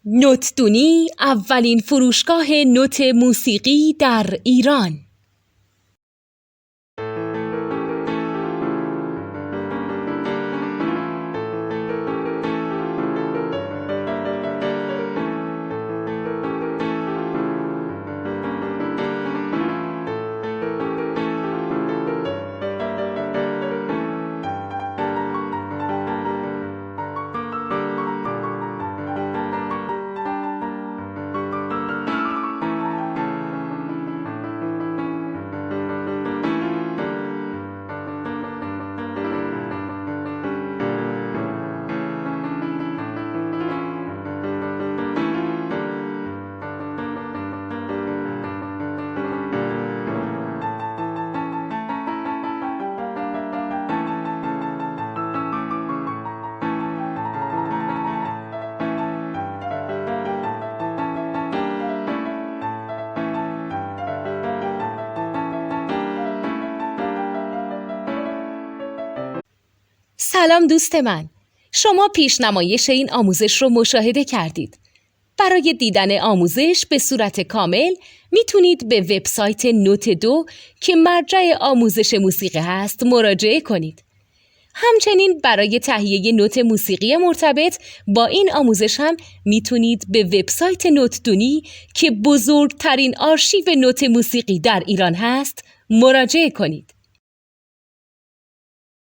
نوتدونی اولین فروشگاه نوت موسیقی در ایران. سلام دوست من، شما پیشنمایش این آموزش رو مشاهده کردید. برای دیدن آموزش به صورت کامل میتونید به وبسایت نوت2 که مرجع آموزش موسیقی هست مراجعه کنید. همچنین برای تهیه نوت موسیقی مرتبط با این آموزش هم میتونید به وبسایت نوتدونی که بزرگترین آرشیو نوت موسیقی در ایران هست مراجعه کنید.